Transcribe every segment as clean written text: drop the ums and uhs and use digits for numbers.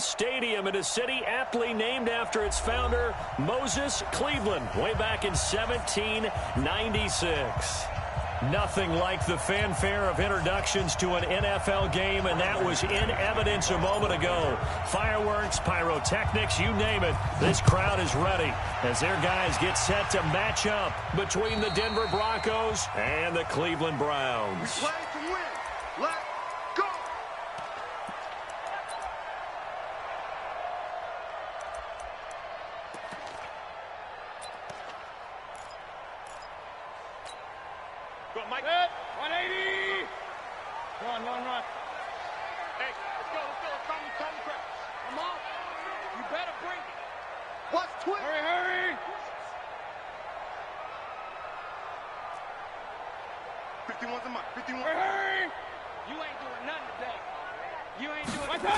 Stadium in a city aptly named after its founder, Moses Cleveland, way back in 1796. Nothing like the fanfare of introductions to an NFL game, and that was in evidence a moment ago. Fireworks, pyrotechnics, you name it. This crowd is ready as their guys get set to match up between the Denver Broncos and the Cleveland Browns. Play to win. Let's go. Go, Mike. 180. Run. Hey, let's go. Come quick. Come on. You better bring it. What's twist? Hurry. 51's a mark. 51. Hurry. You ain't doing nothing today. You ain't doing nothing.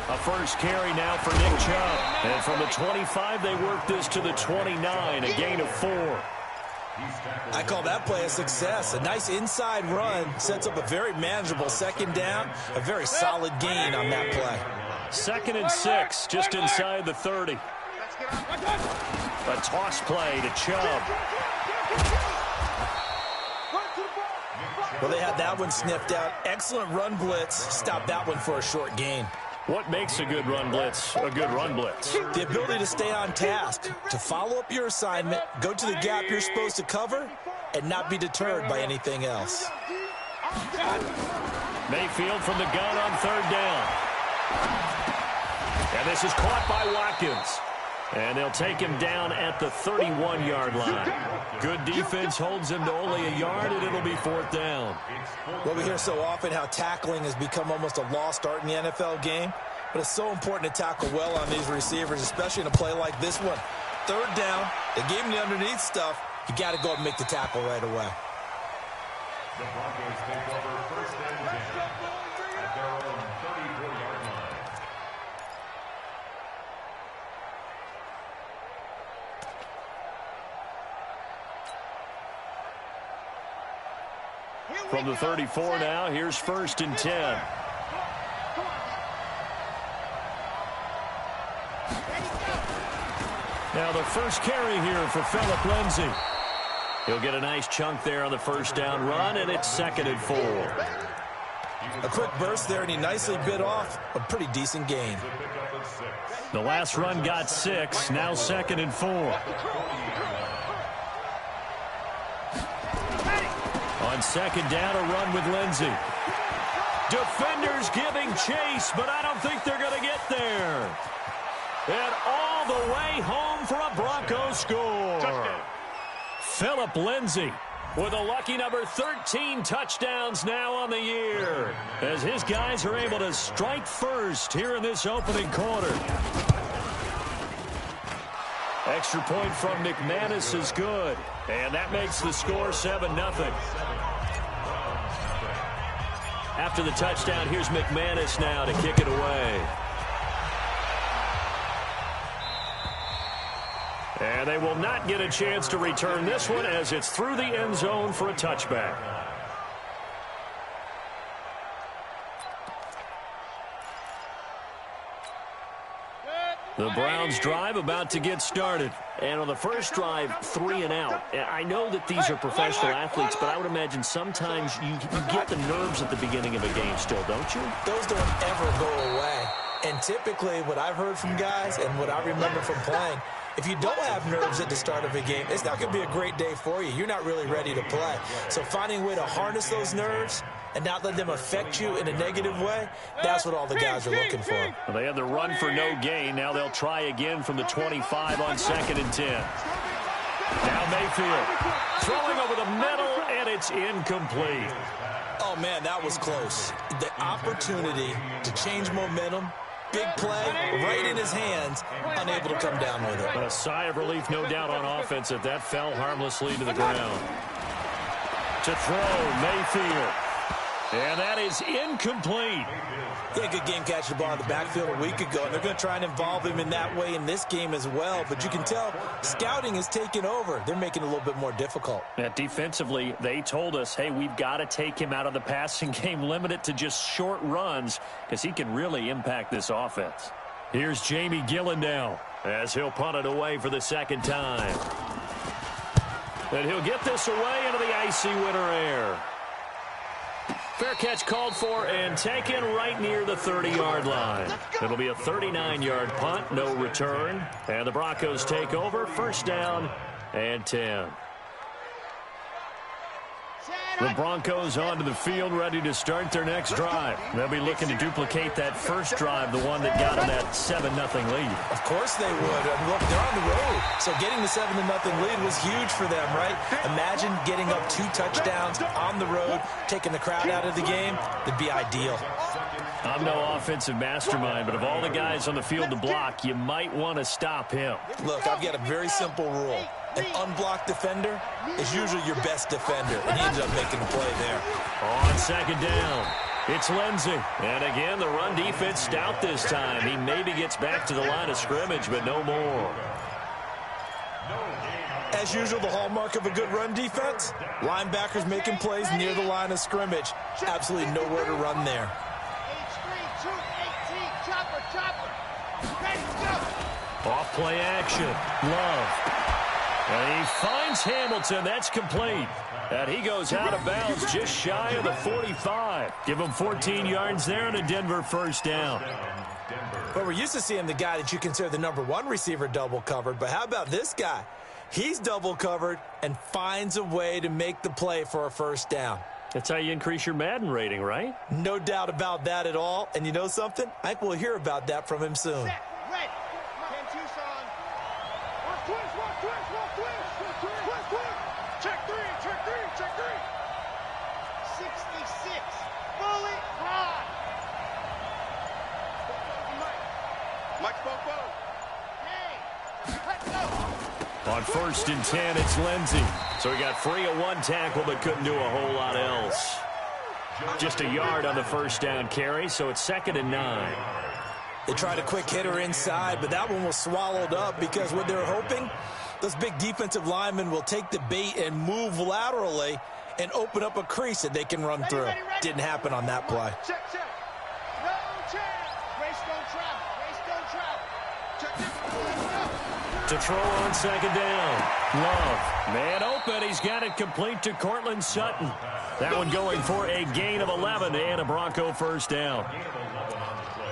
A first carry now for Nick Chubb. And from the 25, they work this to the 29, a gain of 4. I call that play a success. A nice inside run sets up a very manageable second down, a very solid gain on that play. 2nd and 6, just inside the 30. A toss play to Chubb. Well, they had that one sniffed out. Excellent run blitz. Stop that one for a short gain. What makes a good run blitz a good run blitz? The ability to stay on task, to follow up your assignment, go to the gap you're supposed to cover, and not be deterred by anything else. Mayfield from the gun on 3rd down. And this is caught by Watkins. And they'll take him down at the 31-yard line. Good defense holds him to only a yard, and it'll be 4th down. Well, we hear so often how tackling has become almost a lost art in the NFL game. But it's so important to tackle well on these receivers, especially in a play like this one. 3rd down, they gave him the underneath stuff. You got to go up and make the tackle right away. The Broncos take over 1st and 10 at their own 34-yard line. From the 34 now, here's 1st and 10. Now the first carry here for Phillip Lindsay. He'll get a nice chunk there on the 1st down run, and it's 2nd and 4. A quick burst there, and he nicely bit off a pretty decent gain. The last run got 6, now 2nd and 4. On 2nd down, a run with Lindsay. Defenders giving chase, but I don't think they're going to get there. And all the way home for a Broncos score. Touchdown. Phillip Lindsay with a lucky number 13 touchdowns now on the year, as his guys are able to strike first here in this opening quarter. Extra point from McManus is good, and that makes the score 7-0. After the touchdown, here's McManus now to kick it away. And they will not get a chance to return this one as it's through the end zone for a touchback. The Browns drive about to get started. And on the first drive, 3 and out. I know that these are professional athletes, but I would imagine sometimes you get the nerves at the beginning of a game still, don't you? Those don't ever go away. And typically what I've heard from guys and what I remember from playing, if you don't have nerves at the start of a game, it's not going to be a great day for you. You're not really ready to play. So finding a way to harness those nerves and not let them affect you in a negative way, that's what all the guys are looking for. Well, they had the run for no gain. Now they'll try again from the 25 on 2nd and 10. Now Mayfield throwing over the middle, and it's incomplete. Oh, man, that was close. The opportunity to change momentum, big play, right in his hands, unable to come down with it. A sigh of relief, no doubt, on offense that that fell harmlessly to the ground. To throw, Mayfield. And that is incomplete. Yeah, good game catching the ball in the backfield a week ago, and they're going to try and involve him in that way in this game as well. But you can tell scouting is taking over. They're making it a little bit more difficult. Defensively, they told us, hey, we've got to take him out of the passing game, limit it to just short runs, because he can really impact this offense. Here's Jamie Gillen now, as he'll punt it away for the second time. And he'll get this away into the icy winter air. Fair catch called for and taken right near the 30-yard line. It'll be a 39-yard punt, no return. And the Broncos take over, first down and 10. The Broncos onto the field, ready to start their next drive. They'll be looking to duplicate that first drive, the one that got them that 7-0 lead. Of course they would. And look, they're on the road. So getting the 7-0 lead was huge for them, right? Imagine getting up 2 touchdowns on the road, taking the crowd out of the game. That'd be ideal. I'm no offensive mastermind, but of all the guys on the field to block, you might want to stop him. Look, I've got a very simple rule. An unblocked defender is usually your best defender, and he ended up making the play there. On second down, it's Lindsey. And again, the run defense stout this time. He maybe gets back to the line of scrimmage, but no more. As usual, the hallmark of a good run defense, linebackers making plays near the line of scrimmage. Absolutely nowhere to run there. Off play action, Love. And he finds Hamilton. That's complete. And he goes out of bounds just shy of the 45. Give him 14 yards there and a Denver first down. But we're used to seeing the guy that you consider the #1 receiver double covered. But how about this guy? He's double covered and finds a way to make the play for a first down. That's how you increase your Madden rating, right? No doubt about that at all. And you know something? I think we'll hear about that from him soon. Check three. 66. Bullet rod. Mike Spoke. Hey, let's go. On first and 10, it's Lindsey. So he got free of one tackle but couldn't do a whole lot else. Just a yard on the first down carry, so it's 2nd and 9. They tried a quick hitter inside, but that one was swallowed up because what they're hoping, those big defensive linemen will take the bait and move laterally and open up a crease that they can run through. Didn't happen on that play. Check. No chance. Race don't travel. To throw on second down. Love. Man open. He's got it complete to Cortland Sutton. That one going for a gain of 11 and a Bronco first down.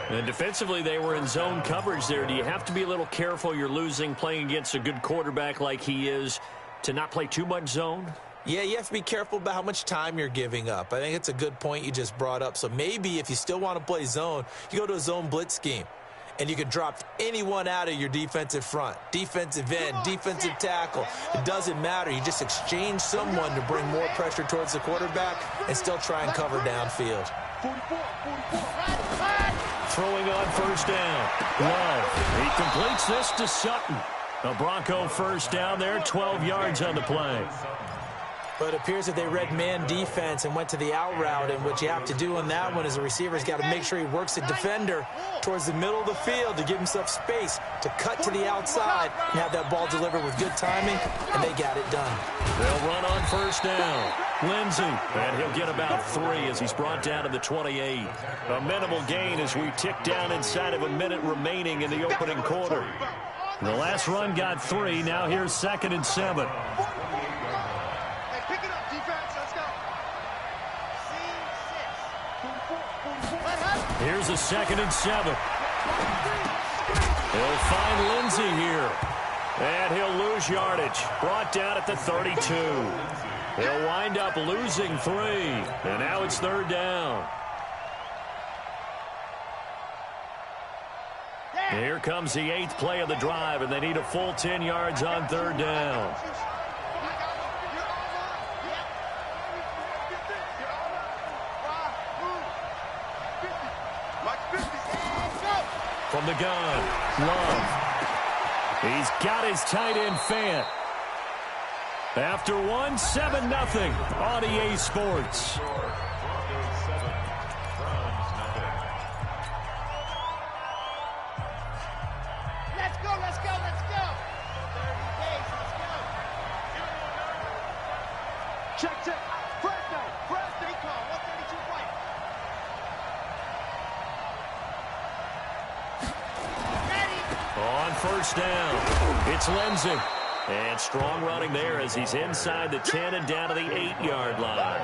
And defensively, they were in zone coverage there. Do you have to be a little careful you're losing playing against a good quarterback like he is to not play too much zone? Yeah, you have to be careful about how much time you're giving up. I think it's a good point you just brought up. So maybe if you still want to play zone, you go to a zone blitz scheme. And you can drop anyone out of your defensive front, defensive end, defensive tackle. It doesn't matter. You just exchange someone to bring more pressure towards the quarterback and still try and cover downfield. 44. Throwing on first down. Love. He completes this to Sutton. A Bronco first down there, 12 yards on the play. But it appears that they read man defense and went to the out route, and what you have to do on that one is the receiver's got to make sure he works the defender towards the middle of the field to give himself space to cut to the outside and have that ball delivered with good timing, and they got it done. They'll run on first down. Lindsey, and he'll get about 3 as he's brought down to the 28. A minimal gain as we tick down inside of a minute remaining in the opening quarter. The last run got 3. Now here's 2nd and 7. Here's a 2nd and 7. He'll find Lindsey here. And he'll lose yardage. Brought down at the 32. He'll wind up losing 3. And now it's 3rd down. Here comes the 8th play of the drive, and they need a full 10 yards on 3rd down. From the gun, Love. He's got his tight end Fant. After 7-0 on EA Sports. let's go, let's go. 30 days, let's go. Check, check. Fresh day call, 132 white. On first down, it's Lindsey. And strong running there as he's inside the 10 and down to the 8-yard line.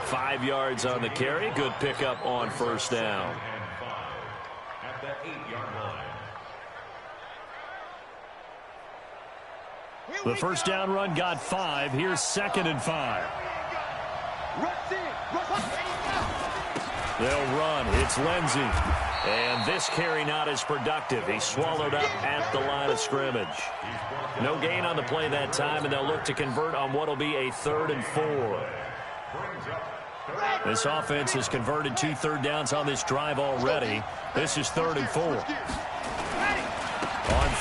5 yards on the carry. Good pickup on first down. At the 8-yard line. The first down run got 5. Here's 2nd and 5. They'll run. It's Lindsey. And this carry not as productive. He's swallowed up at the line of scrimmage. No gain on the play that time, and they'll look to convert on what will be a 3rd and 4. This offense has converted 2 third downs on this drive already. This is 3rd and 4. On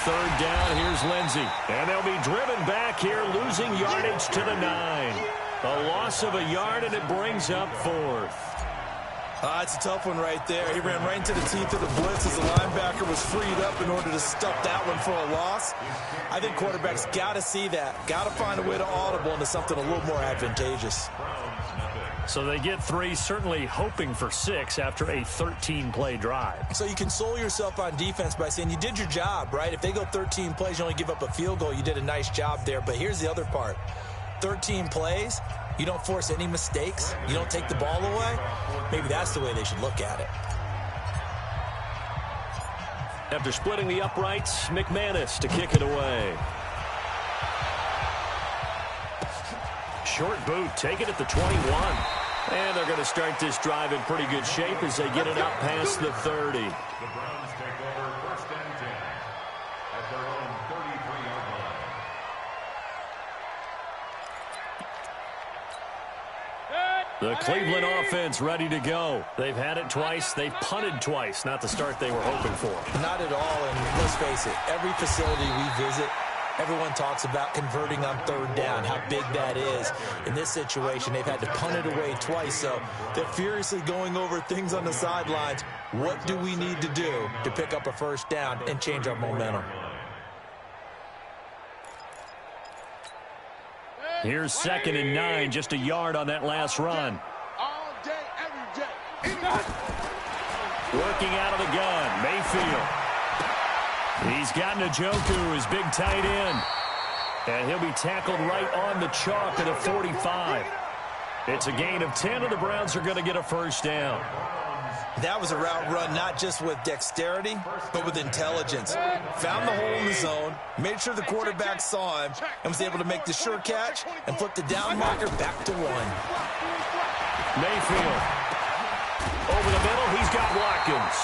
3rd down, here's Lindsey. And they'll be driven back here, losing yardage to the 9. A loss of a yard, and it brings up 4th. It's a tough one right there. He ran right into the teeth of the blitz as the linebacker was freed up in order to stuff that one for a loss. I think quarterbacks got to see that. Got to find a way to audible into something a little more advantageous. So they get 3, certainly hoping for 6 after a 13-play drive. So you console yourself on defense by saying you did your job, right? If they go 13 plays, you only give up a field goal, you did a nice job there. But here's the other part. 13 plays, you don't force any mistakes, you don't take the ball away. Maybe that's the way they should look at it. After splitting the uprights, McManus to kick it away. Short boot, take it at the 21. And they're going to start this drive in pretty good shape as they get it up past the 30. The Browns take over 1st and 10 at their own 33-yard line. The Cleveland offense ready to go. They've had it twice. They've punted twice. Not the start they were hoping for. Not at all, and let's face it, every facility we visit, everyone talks about converting on 3rd down, how big that is. In this situation, they've had to punt it away twice, so they're furiously going over things on the sidelines. What do we need to do to pick up a 1st down and change our momentum? Here's 2nd and 9, just a yard on that last run. All day, every day. Working out of the gun, Mayfield. He's got Njoku, his big tight end. And he'll be tackled right on the chalk at a 45. It's a gain of 10, and the Browns are going to get a 1st down. That was a route run not just with dexterity, but with intelligence. Found the hole in the zone, made sure the quarterback saw him, and was able to make the sure catch and flip the down marker back to 1. Mayfield. Over the middle, he's got Watkins.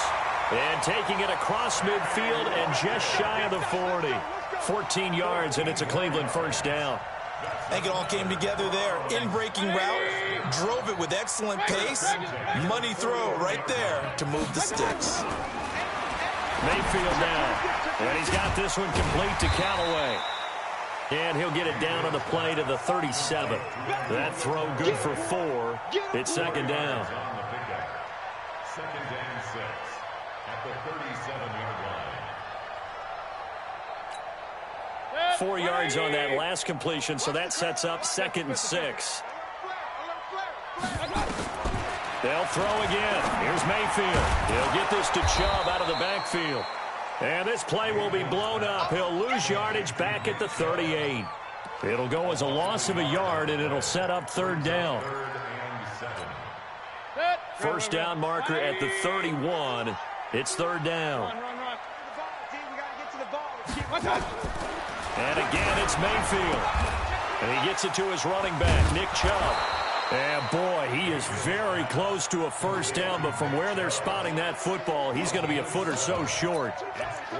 And taking it across midfield and just shy of the 40. 14 yards, and it's a Cleveland 1st down. I think it all came together there. In-breaking route, drove it with excellent pace. Money throw right there to move the sticks. Mayfield down. And he's got this one complete to Callaway. And he'll get it down on the play to the 37. That throw good for 4. It's 2nd down. 2nd and 6 at the 37-yard line. 4 yards on that last completion, so that sets up 2nd and 6. They'll throw again. Here's Mayfield. He'll get this to Chubb out of the backfield. And this play will be blown up. He'll lose yardage back at the 38. It'll go as a loss of a yard, and it'll set up 3rd down. 1st down marker at the 31. It's 3rd down. And again, it's Mayfield. And he gets it to his running back, Nick Chubb. And boy, he is very close to a 1st down, but from where they're spotting that football, he's going to be a foot or so short.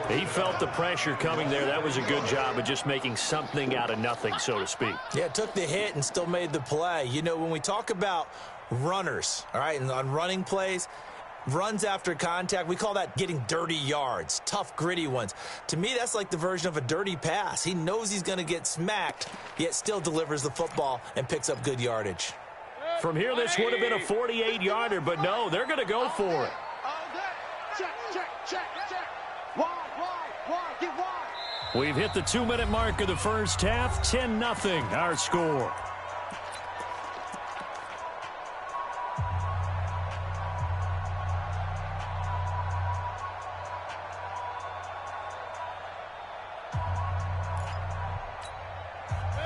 He felt the pressure coming there. That was a good job of just making something out of nothing, so to speak. Yeah, took the hit and still made the play. You know, when we talk about runners, all right, and on running plays, runs after contact, we call that getting dirty yards, tough, gritty ones. To me, that's like the version of a dirty pass. He knows he's going to get smacked, yet still delivers the football and picks up good yardage. From here, this would have been a 48-yarder, but no, they're going to go for it. Check. Wide, get wide. We've hit the 2-minute mark of the first half. 10-0 our score.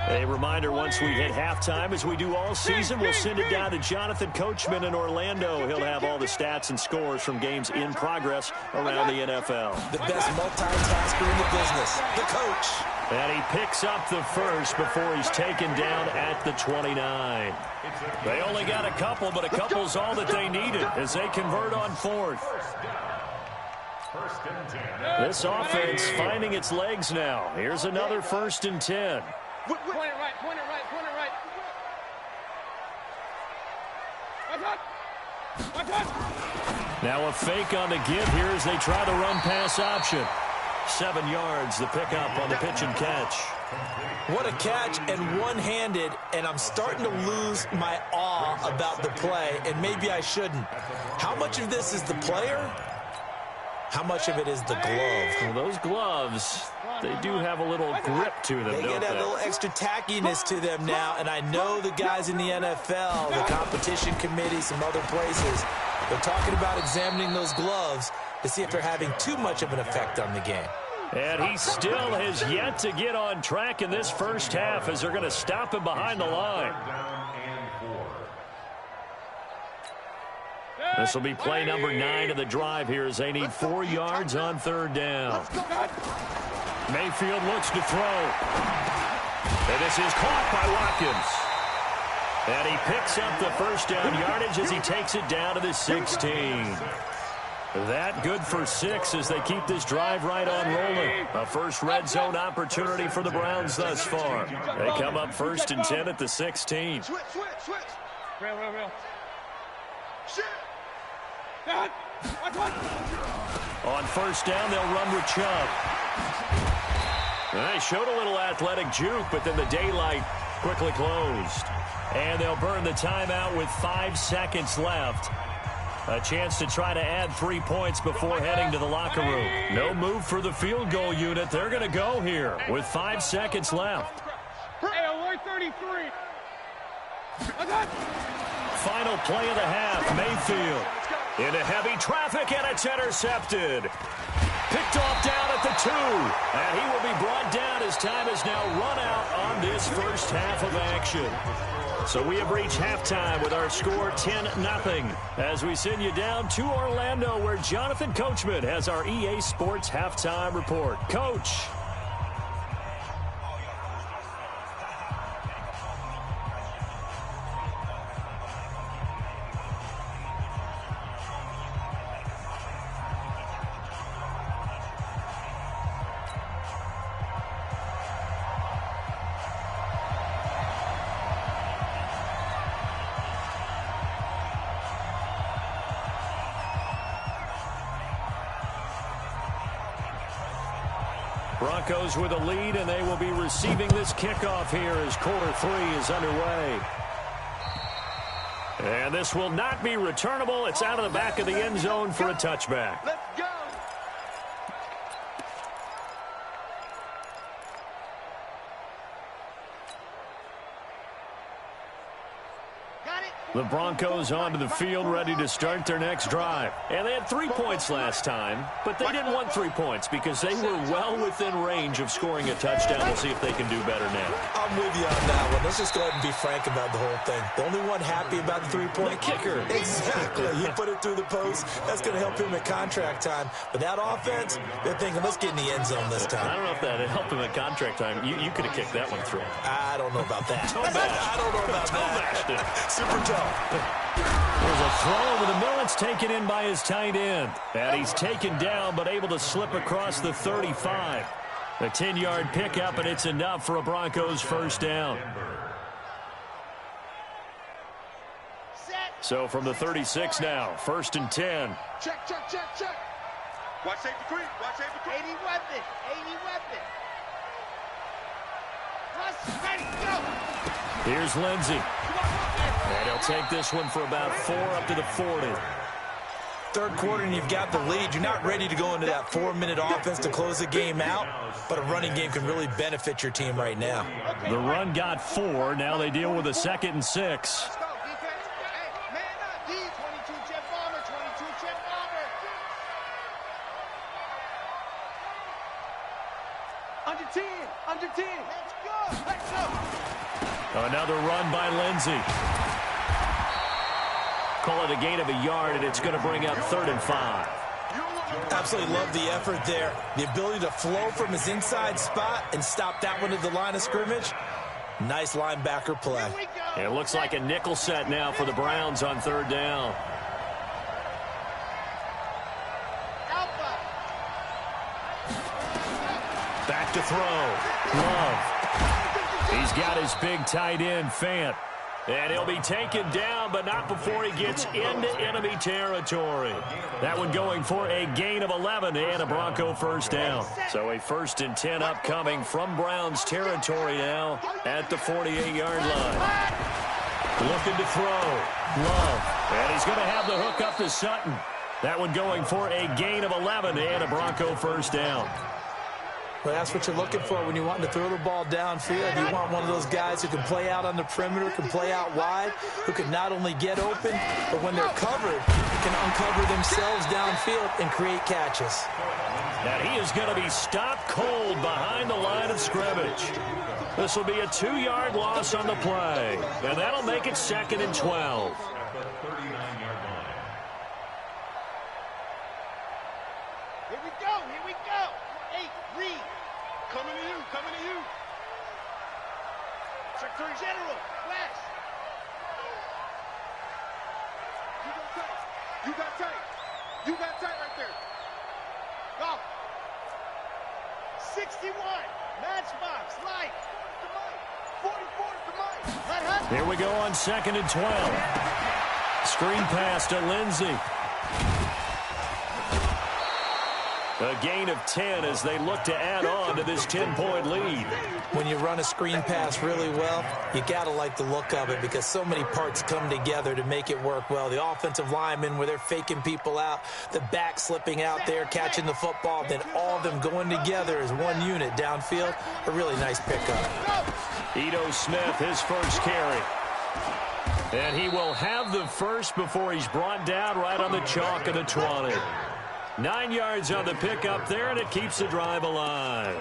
A reminder, once we hit halftime, as we do all season, we'll send it down to Jonathan Coachman in Orlando. He'll have all the stats and scores from games in progress around the NFL. The best multitasker in the business, the coach. And he picks up the first before he's taken down at the 29. They only got a couple, but a couple's all that they needed as they convert on fourth. This offense finding its legs now. Here's another 1st and 10. Point it right, point it right, point it right. Watch out! Now a fake on the give here as they try the run pass option. 7 yards, the pickup on the pitch and catch. What a catch, and one-handed, and I'm starting to lose my awe about the play, and maybe I shouldn't. How much of this is the player? How much of it is the glove? Well, those gloves, they do have a little grip to them, They don't get they? a little extra tackiness to them now, and I know the guys in the NFL, the competition committee, some other places, they're talking about examining those gloves to see if they're having too much of an effect on the game. And he still has yet to get on track in this first half as they're going to stop him behind the line. This will be play number 9 of the drive here as they need 4 yards on 3rd down. Mayfield looks to throw. And this is caught by Watkins. And he picks up the first down yardage as he takes it down to the 16. That good for 6 as they keep this drive right on rolling. A first red zone opportunity for the Browns thus far. They come up 1st and 10 at the 16. Switch. Real. Shit. On 1st down, they'll run with Chubb. They showed a little athletic juke, but then the daylight quickly closed. And they'll burn the timeout with 5 seconds left. A chance to try to add 3 points before heading to the locker room. No move for the field goal unit. They're going to go here with 5 seconds left. Hey, alert 33. Final play of the half. Mayfield into heavy traffic, and it's intercepted. Picked off down at the 2. And he will be brought down as time has now run out on this first half of action. So we have reached halftime with our score 10-0 as we send you down to Orlando where Jonathan Coachman has our EA Sports halftime report. Coach. Broncos with a lead, and they will be receiving this kickoff here as quarter 3 is underway. And this will not be returnable. It's out of the back of the end zone for a touchback. Let's go. The Broncos onto the field ready to start their next drive. And they had 3 points last time, but they didn't want 3 points because they were well within range of scoring a touchdown. We'll see if they can do better now. I'm with you on that one. Let's just go ahead and be frank about the whole thing. The only one happy about the 3-point kicker. Exactly. He put it through the post. That's going to help him at contract time. But that offense, they're thinking, let's get in the end zone this time. I don't know if that helped him at contract time. You could have kicked that one through. I don't know about that. I don't know about that. Super tough. There's a throw over the middle. It's taken in by his tight end. And he's taken down but able to slip across the 35. A 10-yard pickup, and it's enough for a Broncos first down. So from the 36 now, 1st and 10. Check. Watch safety creep. 80 weapon. Ready, go. Here's Lindsey. And he'll take this one for about 4 up to the 40. Third quarter and you've got the lead. You're not ready to go into that 4-minute offense to close the game out, but a running game can really benefit your team right now. The run got 4. Now they deal with a 2nd and 6. Let's go, defense. Hey, man up, D. 22 jet bomber, 22 jet bomber. Under 10, under 10. Let's go, let's go. Another run by Lindsey. Call it a gain of a yard, and it's going to bring up 3rd and 5. Absolutely love the effort there. The ability to flow from his inside spot and stop that one at the line of scrimmage. Nice linebacker play. It looks like a nickel set now for the Browns on 3rd down. Back to throw. Love. He's got his big tight end, Fant. And he'll be taken down, but not before he gets into enemy territory. That one going for a gain of 11 and a Bronco 1st down. So a 1st and 10 upcoming from Browns territory now at the 48-yard line. Looking to throw. Love. And he's going to have the hook up to Sutton. That one going for a gain of 11 and a Bronco 1st down. Well, that's what you're looking for when you want to throw the ball downfield. You want one of those guys who can play out on the perimeter, can play out wide, who can not only get open, but when they're covered, can uncover themselves downfield and create catches. And he is going to be stopped cold behind the line of scrimmage. This will be a 2-yard loss on the play, and that'll make it 2nd and 12. Here we go, here we go. 8, read. Coming to you, coming to you. Secretary General, West. You got tight. You got tight. You got tight right there. Go. 61, Matchbox, Light. 44 to Mike. Let Hunt. Here we go on 2nd and 12. Screen pass to Lindsey. A gain of 10 as they look to add on to this 10-point lead. When you run a screen pass really well, you got to like the look of it because so many parts come together to make it work well. The offensive linemen where they're faking people out, the back slipping out there, catching the football, then all of them going together as one unit downfield. A really nice pickup. Ito Smith, his first carry. And he will have the first before he's brought down right on the chalk of the 20. 9 yards on the pickup there, and it keeps the drive alive.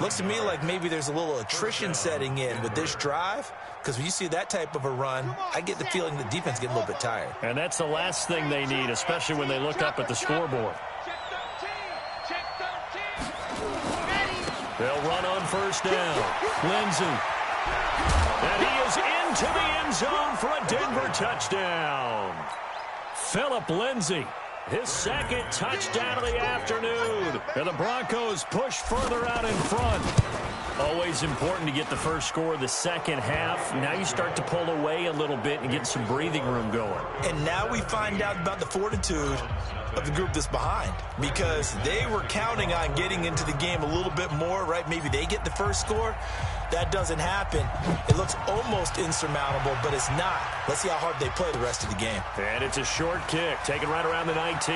Looks to me like maybe there's a little attrition setting in with this drive, because when you see that type of a run, I get the feeling the defense getting a little bit tired. And that's the last thing they need, especially when they look up at the scoreboard. Check 13. Ready. They'll run on 1st down. Lindsey. And he is into the end zone for a Denver touchdown. Philip Lindsey. His 2nd touchdown of the afternoon. And the Broncos push further out in front. Always important to get the first score of the second half. Now you start to pull away a little bit and get some breathing room going. And now we find out about the fortitude of the group that's behind, because they were counting on getting into the game a little bit more, right? Maybe they get the first score. That doesn't happen. It looks almost insurmountable, but it's not. Let's see how hard they play the rest of the game. And it's a short kick, taken right around the 19.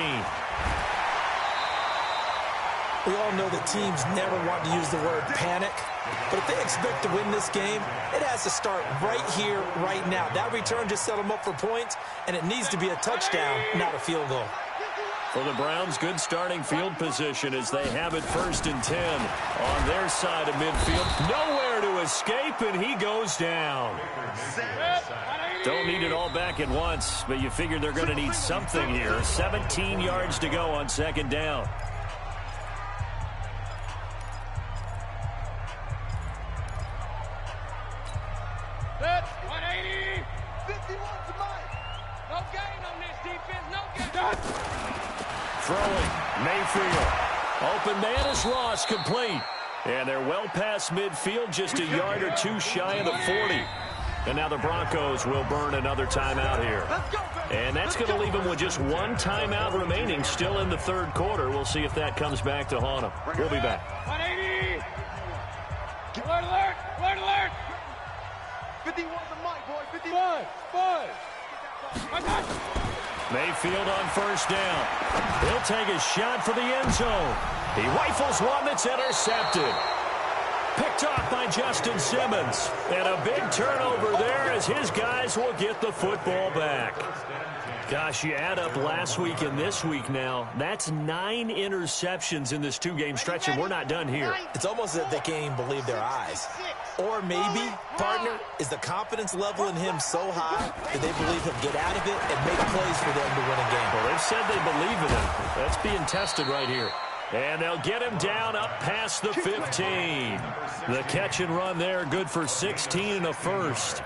We all know that teams never want to use the word panic, but if they expect to win this game, it has to start right here, right now. That return just set them up for points, and it needs to be a touchdown, not a field goal. For the Browns, good starting field position as they have it 1st and 10 on their side of midfield. Nowhere to escape, and he goes down. Don't need it all back at once, but you figure they're going to need something here. 17 yards to go on 2nd down. That's 180. 51 to Mike. No gain on this defense. No gain. Throwing, Mayfield. Open man is lost, complete. And they're well past midfield, just a yard or two shy of the 40. And now the Broncos will burn another timeout here. And that's going to leave them with just one timeout remaining, still in the 3rd quarter. We'll see if that comes back to haunt them. We'll be back. 180. Alert, alert, alert, alert. 51 to Mike, boy. 51. 5. I got you. Mayfield on first down. He'll take a shot for the end zone. He rifles one that's intercepted. Picked off by Justin Simmons. And a big turnover there as his guys will get the football back. Gosh, you add up last week and this week now. That's 9 interceptions in this 2-game stretch, and we're not done here. It's almost as if they can't even believe their eyes. Or maybe, partner, is the confidence level in him so high that they believe he'll get out of it and make plays for them to win a game. Well, they've said they believe in him. That's being tested right here. And they'll get him down up past the 15. The catch and run there, good for 16 and a first.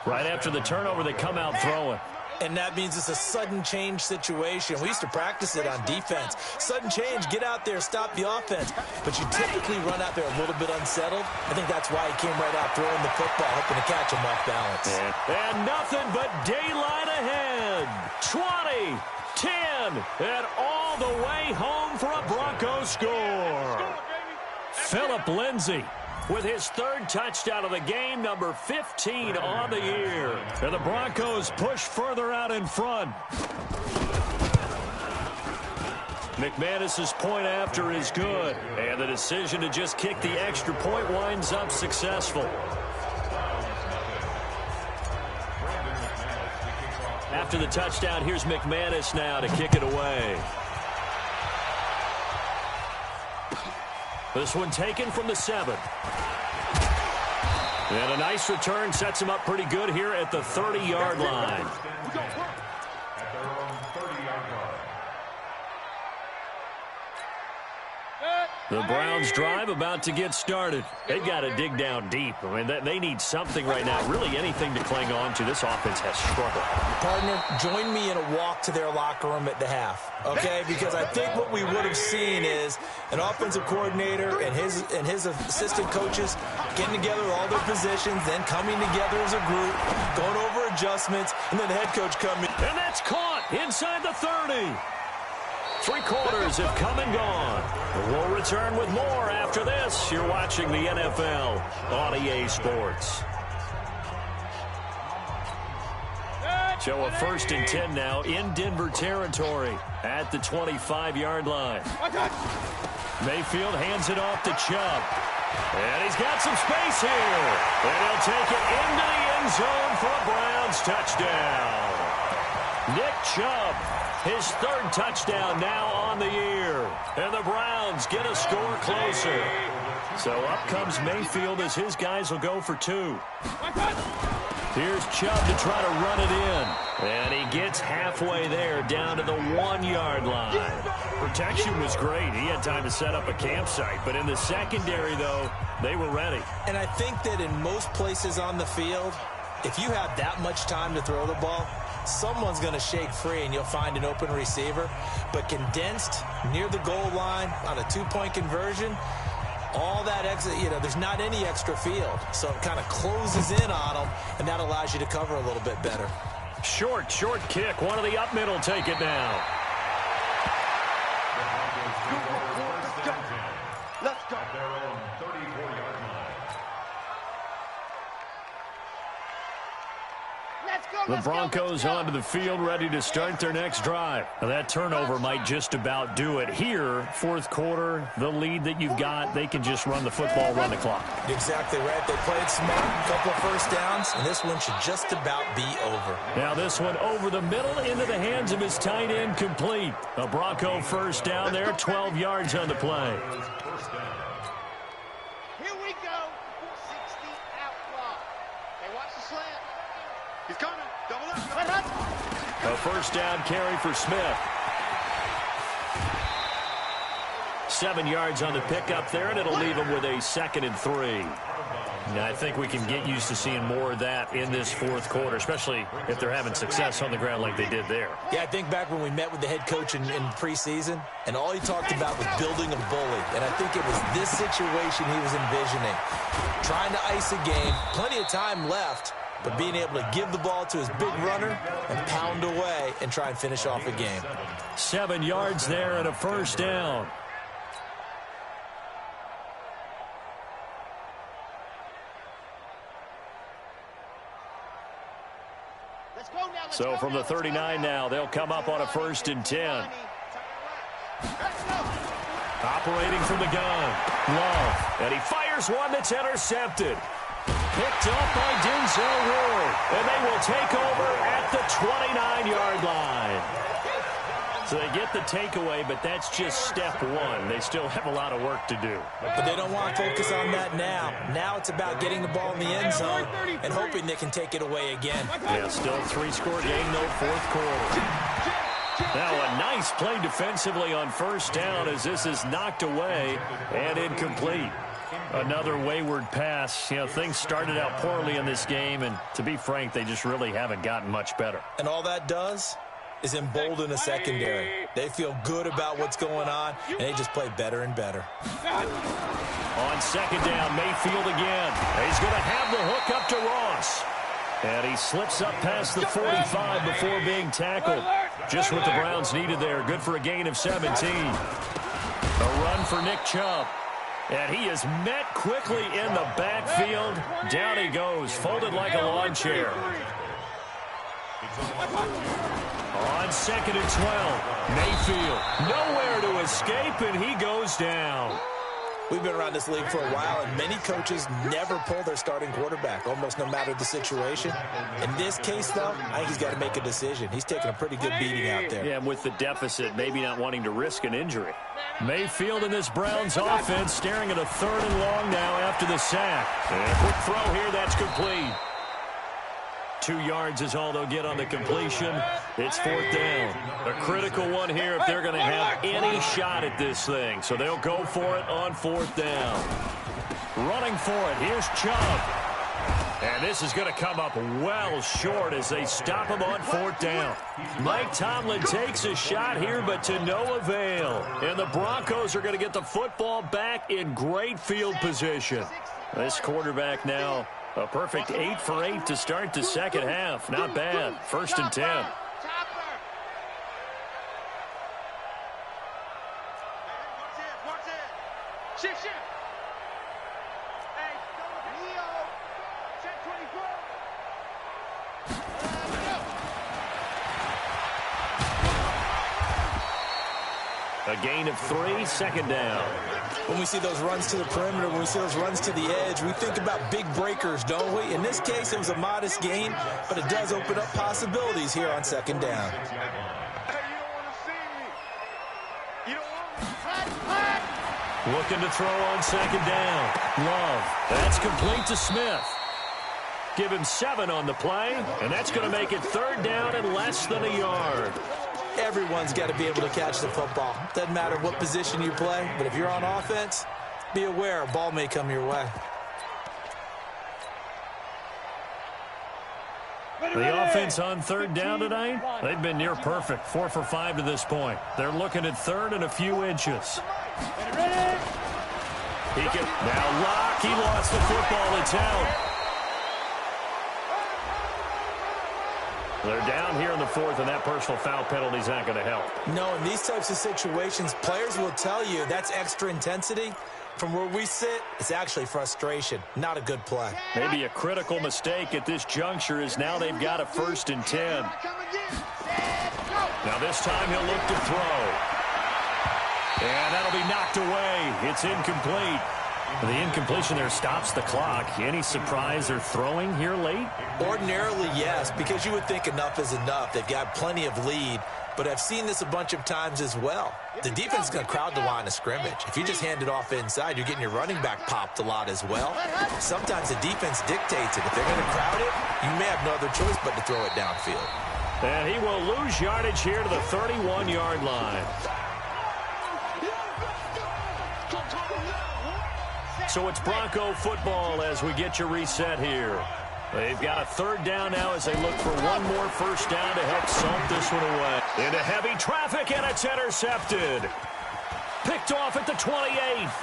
Right after the turnover, they come out throwing. And that means it's a sudden change situation. We used to practice it on defense. Sudden change, get out there, stop the offense. But you typically run out there a little bit unsettled. I think that's why he came right out throwing the football, hoping to catch him off balance. And nothing but daylight ahead. 20, 10, and all the way home for a Broncos score. Phillip Lindsay with his 3rd touchdown of the game, number 15 on the year. And the Broncos push further out in front. McManus's point after is good. And the decision to just kick the extra point winds up successful. After the touchdown, here's McManus now to kick it away. This one taken from the 7. And a nice return sets him up pretty good here at the 30-yard line. At their own 30-yard line. The Browns drive about to get started. They've got to dig down deep. I mean, they need something right now, really anything to cling on to. This offense has struggled. Partner, join me in a walk to their locker room at the half, okay? Because I think what we would have seen is an offensive coordinator and his assistant coaches getting together all their positions, then coming together as a group, going over adjustments, and then the head coach coming. And that's caught inside the 30. 3 quarters have come and gone. We'll return with more after this. You're watching the NFL on EA Sports. So a 1st and 10 now in Denver territory at the 25-yard line. Mayfield hands it off to Chubb. And he's got some space here. And he'll take it into the end zone for a Browns touchdown. Nick Chubb, his 3rd touchdown now on the year. And the Browns get a score closer. So up comes Mayfield as his guys will go for 2. Here's Chubb to try to run it in. And he gets halfway there down to the 1-yard line. Protection was great. He had time to set up a campsite. But in the secondary, though, they were ready. And I think that in most places on the field, if you have that much time to throw the ball, someone's going to shake free and you'll find an open receiver. But condensed near the goal line on a 2-point conversion, all that exit, there's not any extra field. So it kind of closes in on them, and that allows you to cover a little bit better. Short kick. One of the up middle take it now. Let's go. At their own 34-yard line. The Broncos onto the field, ready to start their next drive. Now, that turnover might just about do it here. 4th quarter, the lead that you've got, they can just run the football, run the clock. Exactly right. They played smart, a couple of 1st downs, and this one should just about be over. Now this one over the middle into the hands of his tight end, complete. A Bronco 1st down there, 12 yards on the play. Here we go. 460 out block. They watch the slant. He's coming. Double up. A 1st down carry for Smith. 7 yards on the pickup there, and it'll leave him with a 2nd and 3. Now, I think we can get used to seeing more of that in this 4th quarter, especially if they're having success on the ground like they did there. Yeah, I think back when we met with the head coach in preseason, and all he talked about was building a bully. And I think it was this situation he was envisioning. Trying to ice a game, plenty of time left, but being able to give the ball to his big runner and pound away and try and finish off a game. 7 yards there and a 1st down. Let's go. So from the 39 now, they'll come up on a 1st and 10. Operating from the gun, Love, and he fires one that's intercepted. Picked up by Denzel Ward, and they will take over at the 29-yard line. So they get the takeaway, but that's just step one. They still have a lot of work to do. But they don't want to focus on that now. Now it's about getting the ball in the end zone and hoping they can take it away again. Yeah, still a 3-score game, though, 4th quarter. Now a nice play defensively on 1st down as this is knocked away and incomplete. Another wayward pass. You know, things started out poorly in this game, and to be frank, they just really haven't gotten much better. And all that does is embolden the secondary. They feel good about what's going on, and they just play better and better. On 2nd down, Mayfield again. He's going to have the hook up to Ross. And he slips up past the 45 before being tackled. Just what the Browns needed there. Good for a gain of 17. A run for Nick Chubb. And he is met quickly in the backfield. Down he goes, folded like a lawn chair. On 2nd and 12, Mayfield nowhere to escape, and he goes down. We've been around this league for a while, and many coaches never pull their starting quarterback, almost no matter the situation. In this case, though, I think he's got to make a decision. He's taking a pretty good beating out there. Yeah, and with the deficit, maybe not wanting to risk an injury. Mayfield in this Browns offense staring at a 3rd and long now after the sack. And a quick throw here, that's complete. 2 yards is all they'll get on the completion. It's 4th down. A critical one here if they're going to have any shot at this thing. So they'll go for it on 4th down. Running for it, here's Chubb. And this is going to come up well short as they stop him on 4th down. Mike Tomlin takes a shot here, but to no avail. And the Broncos are going to get the football back in great field position. This quarterback now, a perfect 8 for 8 to start the second half. Not bad. 1st and 10. Watch it. Shift. Hey, Leo. Check 24. A gain of 3, 2nd down. When we see those runs to the perimeter, when we see those runs to the edge, we think about big breakers, don't we? In this case, it was a modest gain, but it does open up possibilities here on 2nd down. Hey, you don't want to see me. You don't want me. Looking to throw on 2nd down. Love. That's complete to Smith. Give him 7 on the play, and that's going to make it 3rd down and less than a yard. Everyone's got to be able to catch the football. Doesn't matter what position you play, but if you're on offense, be aware a ball may come your way. The offense on 3rd down tonight, they've been near perfect. 4 for 5 to this point. They're looking at 3rd and a few inches. He can now lock. He lost the football. It's out. They're down here in the 4th, and that personal foul penalty is not going to help. No, in these types of situations, players will tell you that's extra intensity. From where we sit, it's actually frustration, not a good play. Maybe a critical mistake at this juncture is now they've got a 1st and 10. Now this time he'll look to throw. And that'll be knocked away. It's incomplete. The incompletion there stops the clock. Any surprise they're throwing here late? Ordinarily, yes, because you would think enough is enough. They've got plenty of lead, but I've seen this a bunch of times as well. The defense is going to crowd the line of scrimmage. If you just hand it off inside, you're getting your running back popped a lot as well. Sometimes the defense dictates it. If they're going to crowd it, you may have no other choice but to throw it downfield. And he will lose yardage here to the 31-yard line. So it's Bronco football as we get you reset here. They've got a 3rd down now as they look for one more 1st down to help salt this one away. Into heavy traffic, and it's intercepted. Picked off at the 28th.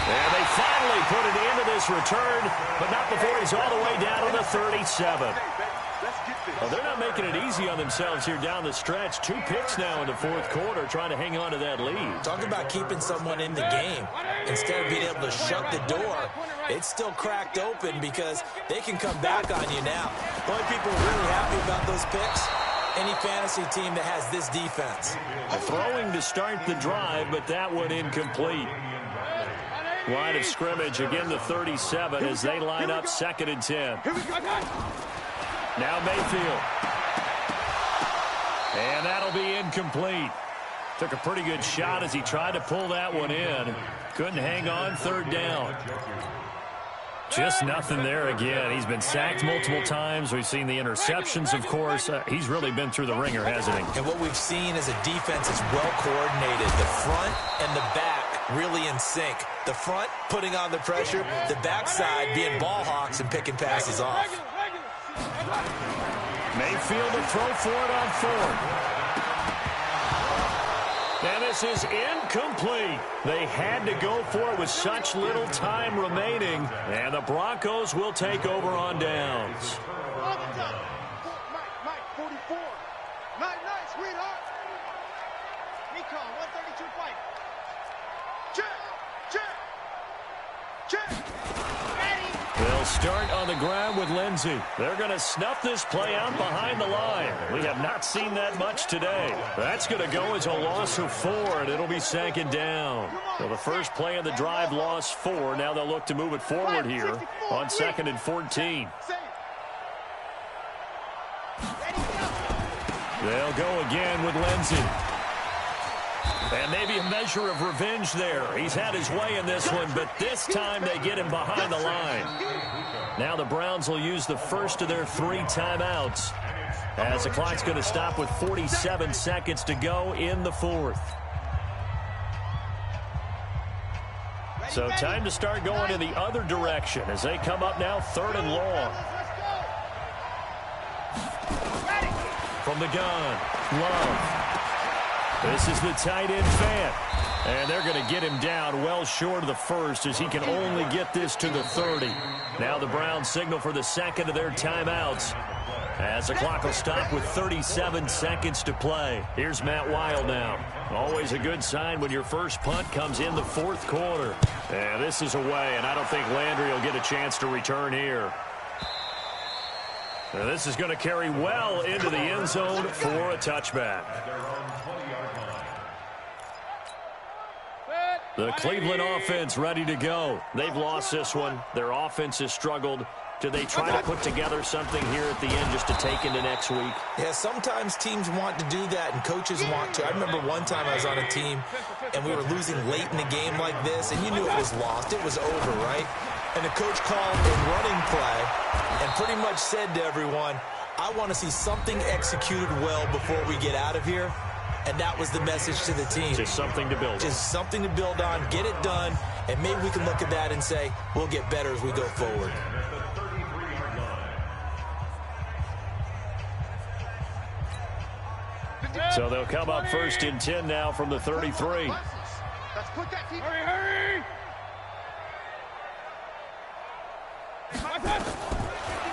And they finally put it into this return, but not before he's all the way down to the 37. Well, they're not making it easy on themselves here down the stretch. 2 picks now in the 4th quarter trying to hang on to that lead. Talk about keeping someone in the game. Instead of being able to shut the door, it's still cracked open because they can come back on you now. The only people really happy about those picks, any fantasy team that has this defense. Throwing to start the drive, but that one incomplete. Line of scrimmage, again the 37 as they line up 2nd and 10. Now Mayfield. And that'll be incomplete. Took a pretty good shot as he tried to pull that one in. Couldn't hang on, 3rd down. Just nothing there again. He's been sacked multiple times. We've seen the interceptions, of course. He's really been through the ringer, hasn't he? And what we've seen is a defense is well coordinated. The front and the back really in sync. The front putting on the pressure, the backside being ball hawks and picking passes off. Mayfield to throw for it on 4th. And this is incomplete. They had to go for it with such little time remaining. And the Broncos will take over on downs. Mike, 44. Night, sweetheart. Nico, 132 fight. Check. They'll start on the ground with Lindsey. They're going to snuff this play out behind the line. We have not seen that much today. That's going to go as a loss of 4, and it'll be 2nd down. So the first play of the drive lost 4. Now they'll look to move it forward here on 2nd and 14. They'll go again with Lindsey. And maybe a measure of revenge there. He's had his way in this one, but this time they get him behind the line. Now the Browns will use the first of their 3 timeouts as the clock's going to stop with 47 seconds to go in the 4th. So time to start going in the other direction as they come up now 3rd and long. From the gun, Love. This is the tight end fan. And they're going to get him down well short of the 1st as he can only get this to the 30. Now the Browns signal for the 2nd of their timeouts as the clock will stop with 37 seconds to play. Here's Matt Weil now. Always a good sign when your first punt comes in the 4th quarter. And this is away, and I don't think Landry will get a chance to return here. And this is going to carry well into the end zone for a touchback. The Cleveland offense ready to go. They've lost this one. Their offense has struggled. Do they try to put together something here at the end just to take into next week? Yeah, sometimes teams want to do that and coaches want to. I remember one time I was on a team and we were losing late in the game like this, and you knew it was lost. It was over, right? And the coach called a running play and pretty much said to everyone, I want to see something executed well before we get out of here. And that was the message to the team. Just something to build on. Just something to build on, get it done, and maybe we can look at that and say, we'll get better as we go forward. So they'll come up 1st and 10 now from the 33. Let's put that team. Hurry!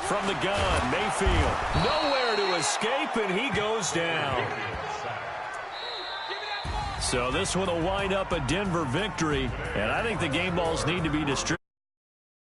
From the gun, Mayfield. Nowhere to escape, and he goes down. So this one will wind up a Denver victory, and I think the game balls need to be distributed.